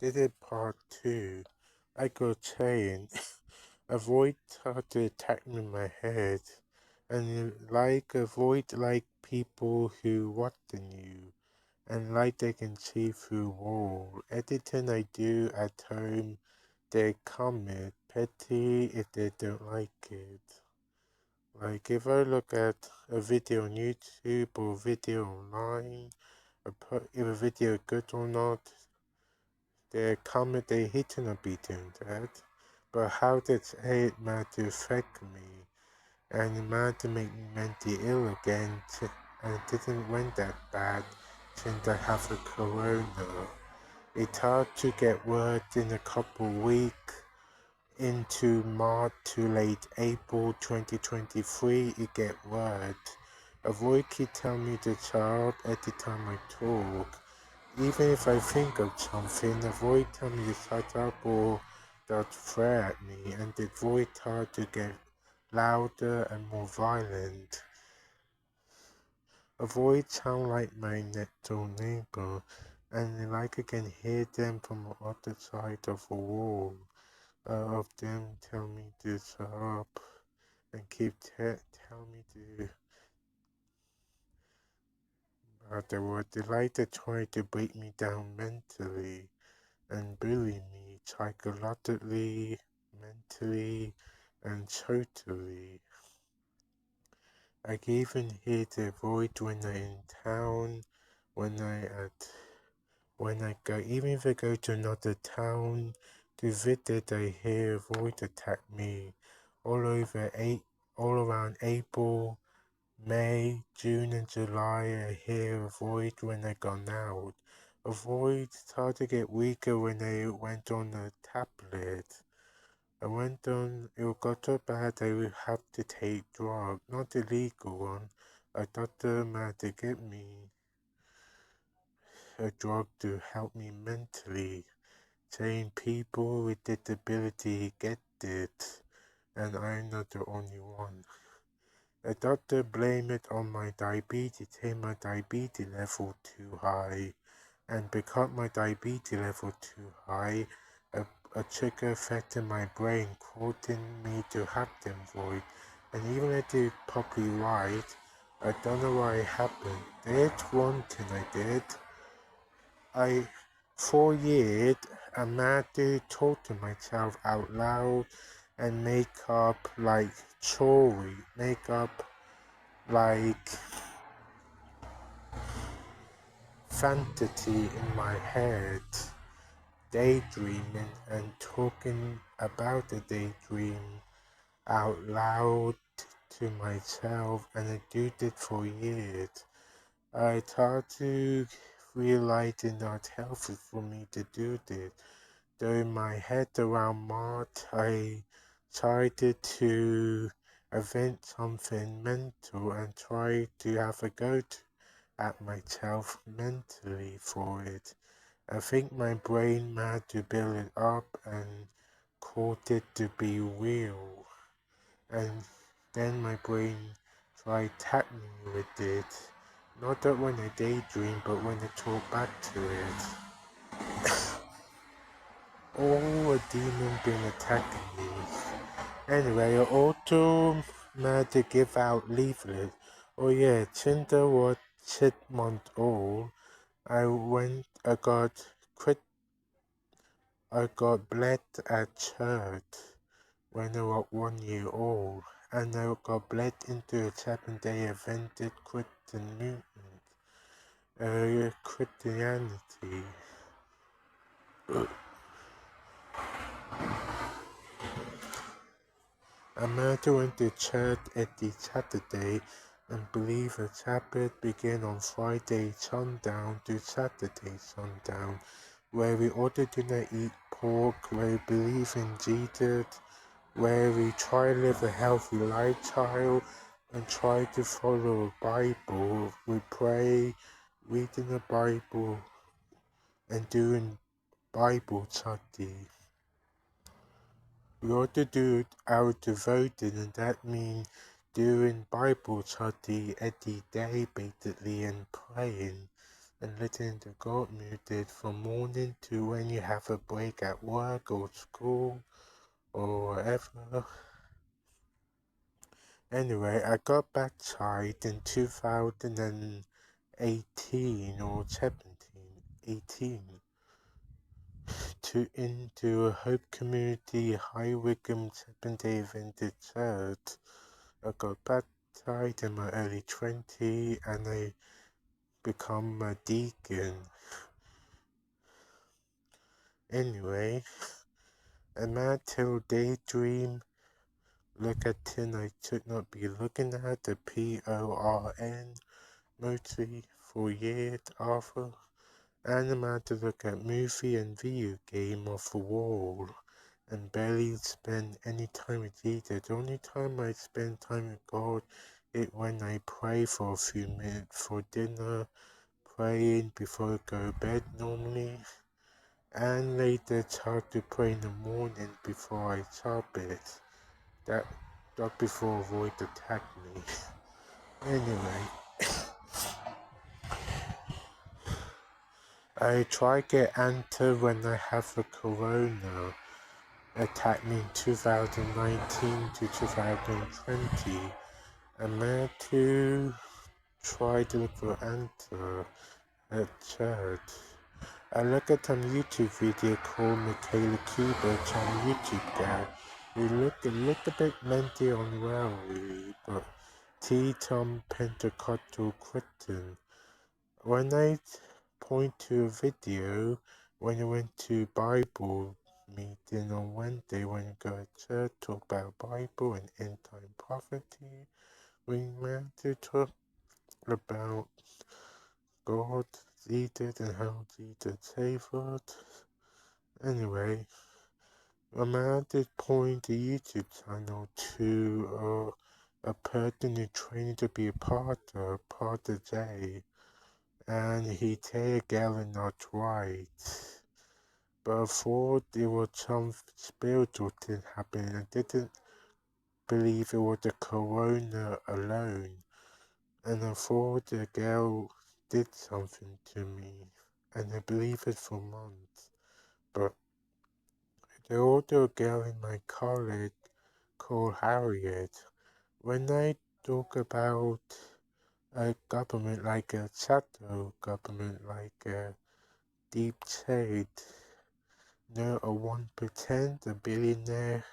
Did it part two. I got chained. Avoid hard to attack me in my head. And avoid people who what than you. And they can see through wall. Editing I do at home, they comment petty if they don't like it. Like if I look at a video on YouTube or a video online, if a video good or not, they comment they hitting or beating that. But how does it matter affect me? And it matter make me mentally ill again, and it didn't went that bad since I have a corona. It's hard to get word in a couple weeks into March to late April 2023 it get word. Avoid keep telling me the child at the time I talk. Even if I think of something, avoid telling me to shut up or don't threat at me, and avoid hard to get louder and more violent. Avoid sound like my next door neighbor, and like I can hear them from the other side of the wall. Of them tell me to shut up and keep tell me to. They were delighted trying to break me down mentally and bully me psychologically, mentally, and socially. I can even hear their voice when I'm in town, when I at when I go, even if I go to another town to visit, I hear a voice attack me all over all around April, May, June, and July. I hear a voice when I gone out. A voice started to get weaker when I went on a tablet. I went on, it got so bad I would have to take drugs, not illegal one. A doctor had to get me a drug to help me mentally, saying people with disability get it, and I'm not the only one. The doctor blamed it on my diabetes, saying my diabetes level too high, and because my diabetes level too high, a trigger affected my brain, causing me to have them void. And even if I did properly right, I don't know why it happened. There's one thing I did. I, for years, I had to talk to myself out loud and make up story, make up like fantasy in my head, daydreaming and talking about the daydream out loud to myself, and I did it for years. I thought to realize it's not healthy for me to do this. Though in my head around March, I tried to invent something mental and try to have a go at myself mentally for it. I think my brain had to build it up and cause it to be real. And then my brain tried tapping me with it. Not that when I daydream, but when I talk back to it. Oh, a demon been attacking me. Anyway, I also managed to give out leaflets. Oh yeah, Tinder was 6 months old. I got blessed at church when I was 1 year old, and I got blessed into a 7 day Adventist Christian movement, Christianity. Amanda went to church every Saturday and believed the Sabbath began on Friday sundown to Saturday sundown, where we ordered do not eat pork, where we believe in Jesus, where we try to live a healthy lifestyle and try to follow the Bible. We pray, reading the Bible, and doing Bible study. We ought to do our devoting, and that means doing Bible study every day, basically, and praying. and listening to God music from morning to when you have a break at work or school or whatever. Anyway, I got baptized in 2018 or 18 into a Hope Community High Wycombe Seventh-day Adventist Church. I got baptized in my early 20s and I become a deacon. Anyway, a mad till daydream. Look at tin I should not be looking at, the PORN, mostly for years after. And I'm out to look at movie and video game off the wall. And barely spend any time with Jesus. The only time I spend time with God is when I pray for a few minutes for dinner, praying before I go to bed normally, and later start to pray in the morning before I start it. That before Void attacked me. Anyway, I try get answer when I have the corona attack me in 2019 to 2020. I'm meant to try to look for answer at church. I look at some YouTube video called Michaela Kubert on YouTube there. We look a little bit mentally unwell really, but Tom Pentecostal Christian. When I point to a video when I went to Bible meeting on Wednesday when I go to church, talk about Bible and end time prophecy, we meant to talk about God, Jesus, and how Jesus saved us. Anyway, I'm at this point the YouTube channel to a person who's training to be a Potter J, and he tell Galen not right. But I thought there was some spiritual thing happening. I didn't believe it was the corona alone. And I thought the girl did something to me. And I believed it for months. But the older girl in my college called Harriet. When I talk about a government like a shadow government, like a deep state, no, a 1%, a billionaire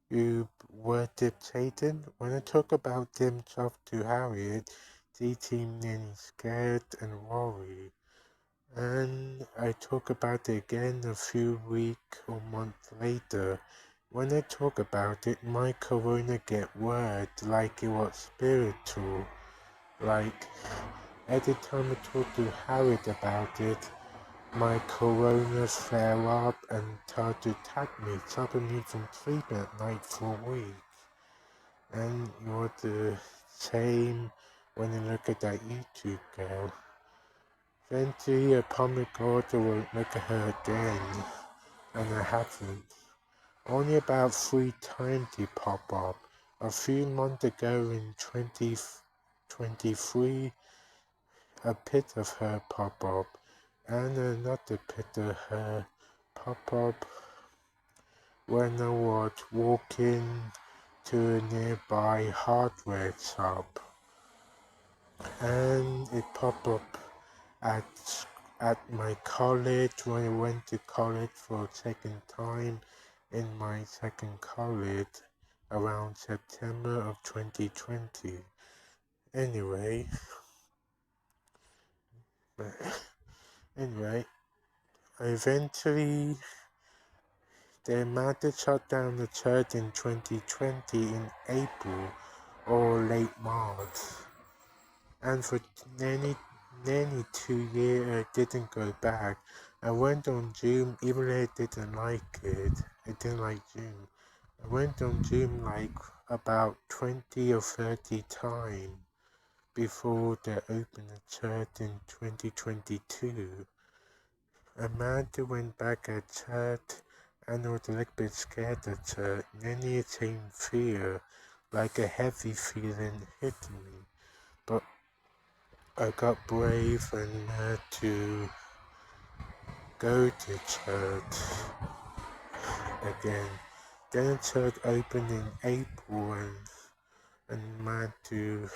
who worship Satan. When I talk about themselves to Harriet, they seem nearly scared and worried. And I talk about it again a few weeks or months later. When I talk about it, my corona get words like it was spiritual. Like, every time I talk to Harriet about it, my corona flare up and start to attack me, stopping me from sleeping at night for a week. And it was the same when I look at that YouTube girl. Eventually, a public order will look at her again, and I haven't. Only about 3 times they pop up. A few months ago in 2023, a pic of her pop up, and another pic of her pop up when I was walking to a nearby hardware shop, and it popped up at my college when I went to college for a second time in my second college around September of 2020. Anyway, eventually they managed to shut down the church in 2020 in April or late March. And for nearly 2 years I didn't go back. I went on Zoom even though I didn't like it. I didn't like Zoom. I went on Zoom like about 20 or 30 times before they opened the church in 2022. Amanda went back at church and was a little bit scared at church. Nearly the same fear, like a heavy feeling hit me. But I got brave and had to go to church again. Then church opened in April and had to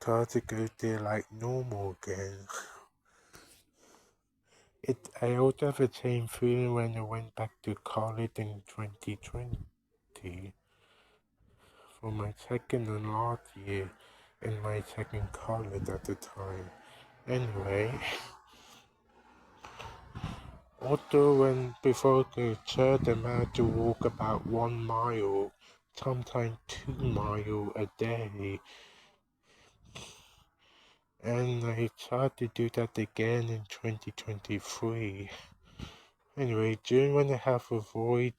try to go there like normal again. I also have the same feeling when I went back to college in 2020 for my second and last year in my second college at the time. Anyway, although when before the church I had to walk about 1 mile, sometimes 2 miles a day, and I tried to do that again in 2023. Anyway, during when I have a void,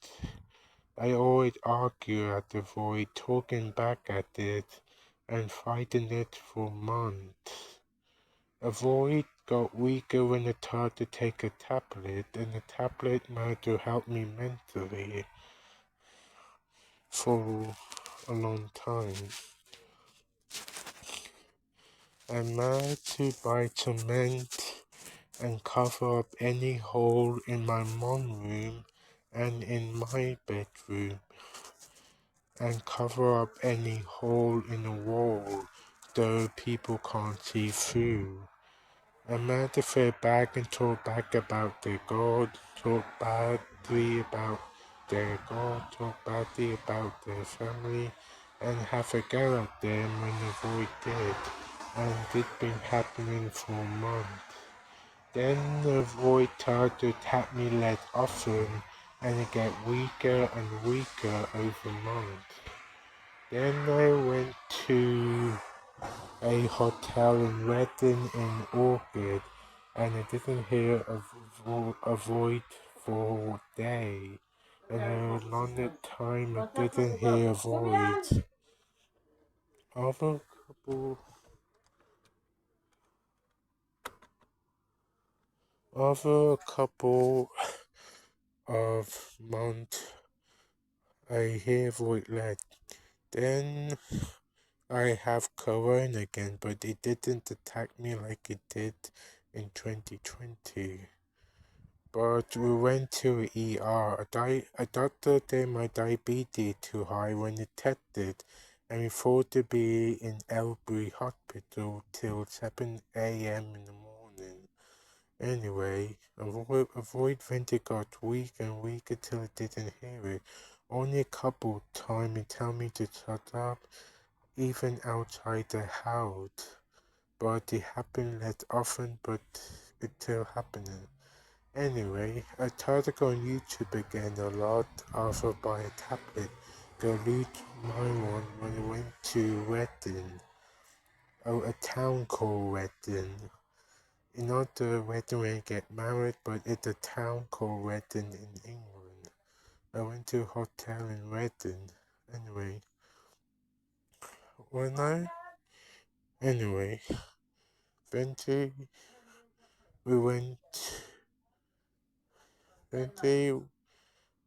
I always argue at the void, talking back at it, and fighting it for months. A void got weaker when I tried to take a tablet, and the tablet managed to help me mentally for a long time. I managed to buy cement and cover up any hole in my mom's room and in my bedroom, and cover up any hole in the wall though people can't see through. I managed to throw back and talk back about their God, talk badly about their God, talk badly about their family, and have a go at them when the void did, and it's been happening for months. Then the void started to attack me less often, and it got weaker and weaker over months. Then I went to a hotel in Reading in August, and I didn't hear a void for a day. And a longer time I didn't hear a void. Over a couple of months, I hear void less. Then I have corona again, but it didn't attack me like it did in 2020. But we went to ER. A doctor said my diabetes too high when it tested, and we thought to be in Elbury Hospital till 7 a.m. in the morning. Anyway, avoid Venti got weak and weaker till I didn't hear it. Only a couple times he tell me to shut up, even outside the house. But it happened less often, but it's still happening. Anyway, I tried to go on YouTube again a lot after buy a tablet. Go loot my one when I went to Reading. Oh, a town called Reading. Not the Reading where you get married, but it's a town called Reading in England. I went to a hotel in Reading. Anyway, when I... Anyway, Venti, we went... Venti,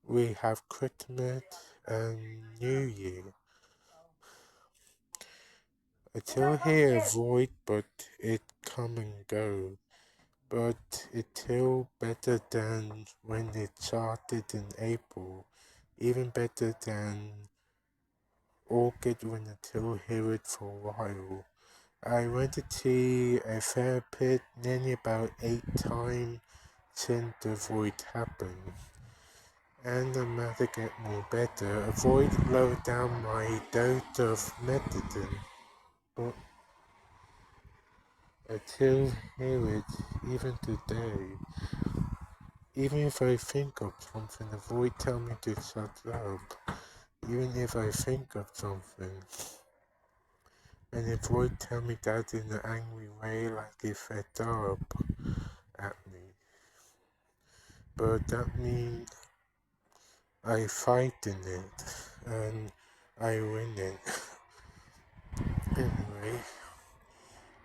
we have Christmas and New Year. I still hear a void, but it come and go. But it's still better than when it started in April. Even better than August when I still hear it for a while. I went to see a therapist nearly about 8 times since the void happened. And the matter get more better. A void lowered down my dose of medicine. But I still hear it even today. Even if I think of something, the void tell me to shut up. Even if I think of something. And the void tell me that in an angry way, like it fed up at me. But that means I fight in it, and I win it. Anyway,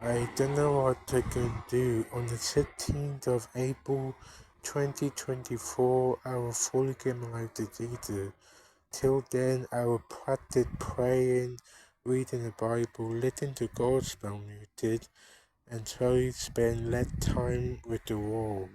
I don't know what I can do. On the 16th of April 2024, I will fully give my life to Jesus. Till then, I will practice praying reading the Bible, listening to gospel music, and slowly spend less time with the world.